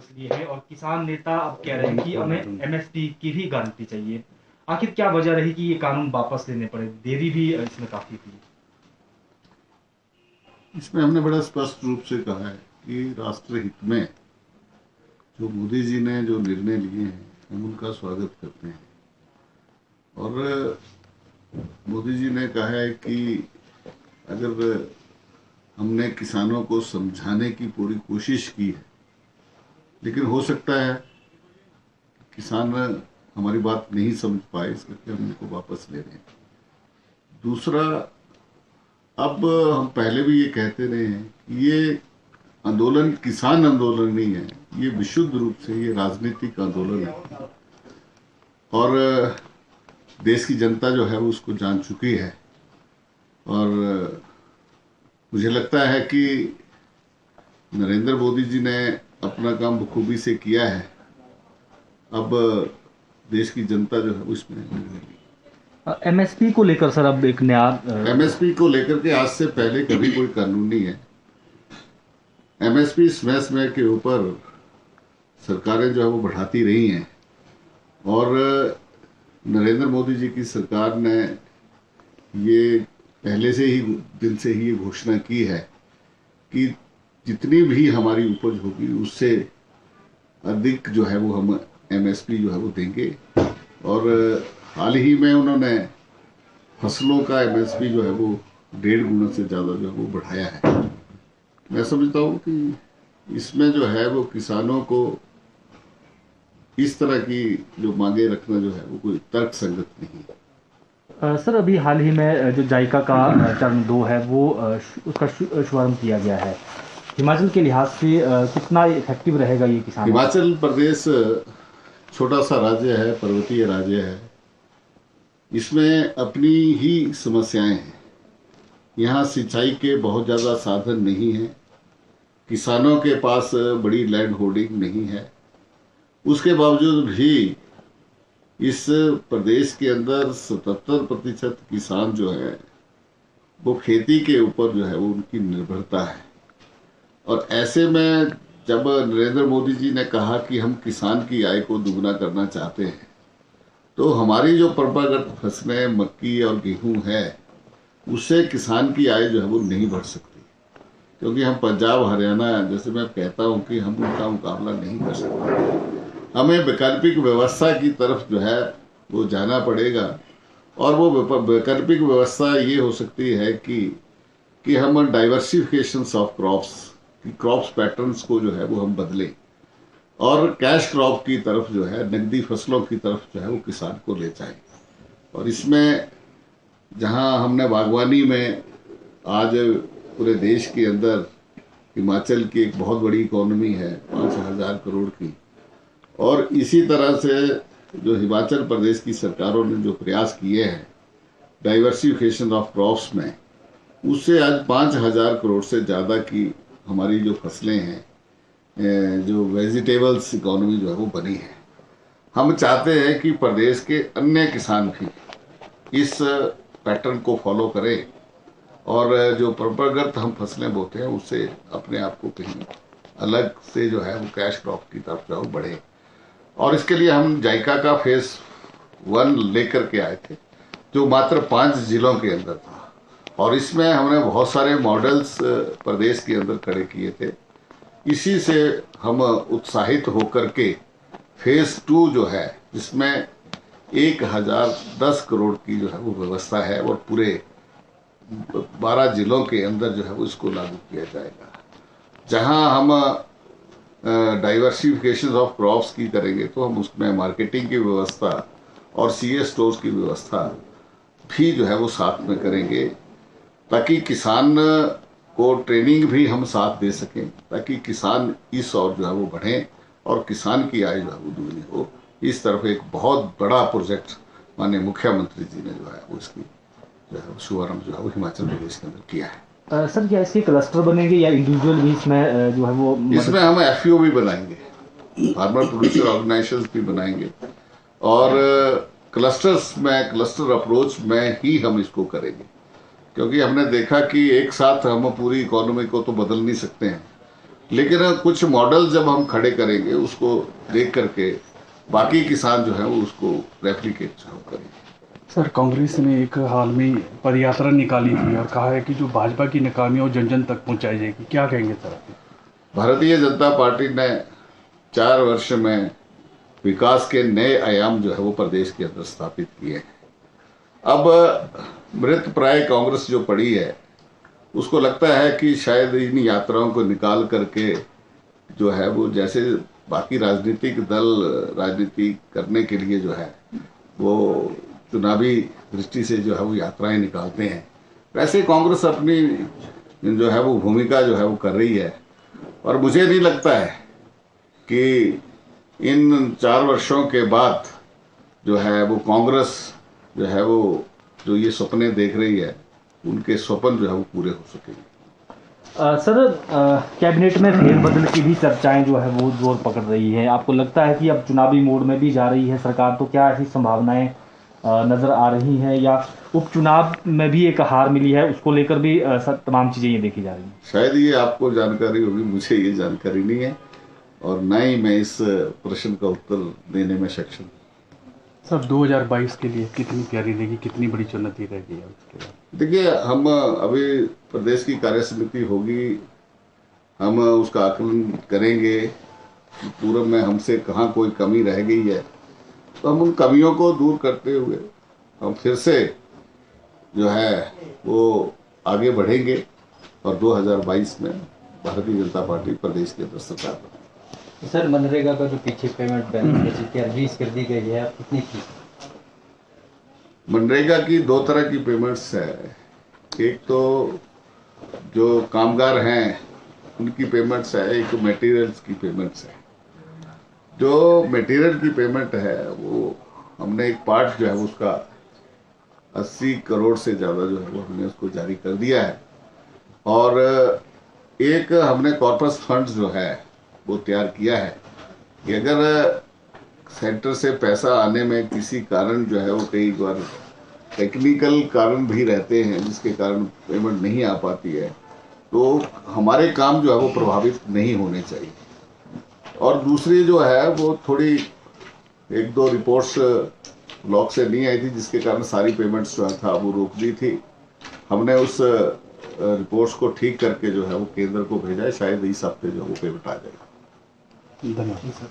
वापस लिए हैं और किसान नेता अब कह रहे हैं कि हमें एमएसपी की भी गारंटी चाहिए। आखिर क्या वजह रही कि ये कानून वापस लेने पड़े? देरी भी इसमें काफी थी। इसमें हमने बड़ा स्पष्ट रूप से कहा है कि राष्ट्र हित में जो मोदी जी ने जो निर्णय लिए हैं हम उनका स्वागत करते हैं। और मोदी जी ने कहा है कि अगर हमने किसानों को समझाने की पूरी कोशिश की है, लेकिन हो सकता है किसान हमारी बात नहीं समझ पाए, इस करके हम इनको वापस ले रहे हैं। दूसरा, अब हम पहले भी ये कहते रहे हैं कि ये आंदोलन किसान आंदोलन नहीं है, ये विशुद्ध रूप से ये राजनीतिक आंदोलन है। और देश की जनता जो है वो उसको जान चुकी है। और मुझे लगता है कि नरेंद्र मोदी जी ने अपना काम बखूबी से किया है। अब देश की जनता जो है उसमें एमएसपी को लेकर सर अब एक नया एमएसपी को लेकर के आज से पहले कभी कोई कानून नहीं है। एमएसपी स्मैश में के ऊपर सरकारें जो है वो बढ़ाती रही हैं और नरेंद्र मोदी जी की सरकार ने ये पहले से ही दिन से ही ये घोषणा की है कि जितनी भी हमारी उपज होगी उससे अधिक जो है वो हम एमएसपी जो है वो देंगे। और हाल ही में उन्होंने फसलों का एमएसपी जो है वो 1.5 गुना से ज़्यादा जो है वो बढ़ाया है। मैं समझता हूँ कि इसमें जो है वो किसानों को इस तरह की जो मांगे रखना जो है वो कोई तर्क संगत नहीं है। सर अभी हाल ही में जो जायका का चरण 2 है वो उसका शुभारंभ किया गया है। हिमाचल के लिहाज से कितना इफेक्टिव रहेगा ये किसान? हिमाचल प्रदेश छोटा सा राज्य है, पर्वतीय राज्य है, इसमें अपनी ही समस्याएं हैं। यहाँ सिंचाई के बहुत ज़्यादा साधन नहीं हैं, किसानों के पास बड़ी लैंड होल्डिंग नहीं है। उसके बावजूद भी इस प्रदेश के अंदर 77% किसान जो है वो खेती के ऊपर जो है वो उनकी निर्भरता है। और ऐसे में जब नरेंद्र मोदी जी ने कहा कि हम किसान की आय को दुगना करना चाहते हैं, तो हमारी जो परंपरागत फसलें मक्की और गेहूं है उससे किसान की आय जो है वो नहीं बढ़ सकती, क्योंकि हम पंजाब हरियाणा जैसे मैं कहता हूं कि हम उनका मुकाबला नहीं कर सकते। हमें वैकल्पिक व्यवस्था की तरफ जो है वो जाना पड़ेगा। और वो वैकल्पिक व्यवस्था ये हो सकती है कि हम डाइवर्सिफिकेशन ऑफ क्रॉप्स पैटर्न्स को जो है वो हम बदलें और कैश क्रॉप की तरफ जो है, नकदी फसलों की तरफ जो है वो किसान को ले जाएं। और इसमें जहां हमने बागवानी में आज पूरे देश के अंदर हिमाचल की एक बहुत बड़ी इकोनॉमी है 5,000 करोड़ की, और इसी तरह से जो हिमाचल प्रदेश की सरकारों ने जो प्रयास किए हैं डाइवर्सिफिकेशन ऑफ क्रॉप्स में, उससे आज 5,000 करोड़ से ज़्यादा की हमारी जो फसलें हैं, जो वेजिटेबल्स इकोनॉमी जो है वो बनी है। हम चाहते हैं कि प्रदेश के अन्य किसान भी इस पैटर्न को फॉलो करें और जो परंपरागत हम फसलें बोते हैं उससे अपने आप को कहीं अलग से जो है वो कैश क्रॉप की तरफ जो है बढ़े। और इसके लिए हम जायका का फेज 1 लेकर के आए थे, जो मात्र 5 जिलों के अंदर था। और इसमें हमने बहुत सारे मॉडल्स प्रदेश के अंदर खड़े किए थे। इसी से हम उत्साहित होकर के फेज 2 जो है, जिसमें 1,010 करोड़ की जो है वो व्यवस्था है और पूरे 12 जिलों के अंदर जो है वो इसको लागू किया जाएगा। जहां हम डाइवर्सिफिकेशन ऑफ क्रॉप्स की करेंगे तो हम उसमें मार्केटिंग की व्यवस्था और सीएस स्टोर्स की व्यवस्था भी जो है वो साथ में करेंगे, ताकि किसान को ट्रेनिंग भी हम साथ दे सकें, ताकि किसान इस ओर जो है वो बढ़ें और किसान की आय जो है वो दुगनी हो। इस तरफ एक बहुत बड़ा प्रोजेक्ट माननीय मुख्यमंत्री जी ने जो है वो इसकी जो है शुभारंभ जो है वो हिमाचल प्रदेश के अंदर किया है। सर क्या इसके क्लस्टर बनेंगे या इंडिविजुअल भी इसमें जो है वो इसमें हम एफपीओ भी बनाएंगे, फार्मर प्रोड्यूसर ऑर्गेनाइजेशंस भी बनाएंगे, और क्लस्टर अप्रोच में ही हम इसको करेंगे, क्योंकि हमने देखा कि एक साथ हम पूरी इकोनॉमी को तो बदल नहीं सकते हैं। लेकिन कुछ मॉडल जब हम खड़े करेंगे उसको देख करके बाकी किसान जो है वो उसको रेप्लिकेट जो है करेंगे। सर, कांग्रेस ने एक हाल में पदयात्रा निकाली थी और कहा है कि जो भाजपा की नाकामी है वो जन जन तक पहुंचाई जाएगी, क्या कहेंगे सर आप? भारतीय जनता पार्टी ने 4 वर्ष में विकास के नए आयाम जो है वो प्रदेश के अंदर स्थापित किए हैं। अब मृत प्राय कांग्रेस जो पड़ी है उसको लगता है कि शायद इन यात्राओं को निकाल करके जो है वो जैसे बाकी राजनीतिक दल राजनीति करने के लिए जो है वो चुनावी दृष्टि से जो है वो यात्राएं निकालते हैं, वैसे कांग्रेस अपनी जो है वो भूमिका जो है वो कर रही है। और मुझे नहीं लगता है कि इन 4 वर्षों के बाद जो है वो कांग्रेस जो है वो जो ये सपने देख रही है उनके स्वप्न जो है वो पूरे हो सकेंगे। सर, कैबिनेट में फेरबदल की भी चर्चाएं जो है वो जोर पकड़ रही है। आपको लगता है कि अब चुनावी मोड में भी जा रही है सरकार, तो क्या ऐसी संभावनाएं नजर आ रही हैं, या उपचुनाव में भी एक हार मिली है उसको लेकर भी तमाम चीजें ये देखी जा रही हैं? शायद ये आपको जानकारी होगी, मुझे ये जानकारी नहीं है और न ही मैं इस प्रश्न का उत्तर देने में सक्षम। सर, 2022 के लिए कितनी तैयारी रहेगी, कितनी बड़ी चुनौती रहेगी उसके बाद? देखिए, हम अभी प्रदेश की कार्य समिति होगी, हम उसका आकलन करेंगे कि पूर्व में हमसे कहाँ कोई कमी रह गई है, तो हम उन कमियों को दूर करते हुए हम फिर से जो है वो आगे बढ़ेंगे और 2022 में भारतीय जनता पार्टी प्रदेश के अंदर सरकार बनेगी। सर, मनरेगा का जो पीछे पेमेंट बैलेंस की रिलीज कर दी गई है, कितनी थी? मनरेगा की 2 तरह की पेमेंट्स है। एक तो जो कामगार हैं उनकी पेमेंट्स है, एक मटेरियल्स की पेमेंट्स है। जो मटेरियल की पेमेंट है वो हमने एक पार्ट जो है उसका 80 करोड़ से ज़्यादा जो है वो हमने उसको जारी कर दिया है और एक हमने कॉर्पस फंड्स जो है वो तैयार किया है कि अगर सेंटर से पैसा आने में किसी कारण जो है वो कई बार टेक्निकल कारण भी रहते हैं जिसके कारण पेमेंट नहीं आ पाती है, तो हमारे काम जो है वो प्रभावित नहीं होने चाहिए। और दूसरी जो है वो थोड़ी 1-2 रिपोर्ट्स ब्लॉक से नहीं आई थी जिसके कारण सारी पेमेंट्स जो था वो रोक दी थी। हमने उस रिपोर्ट्स को ठीक करके जो है वो केंद्र को भेजा है, शायद इस हफ्ते जो है वो पेमेंट आ जाएगा। धन्यवाद सर।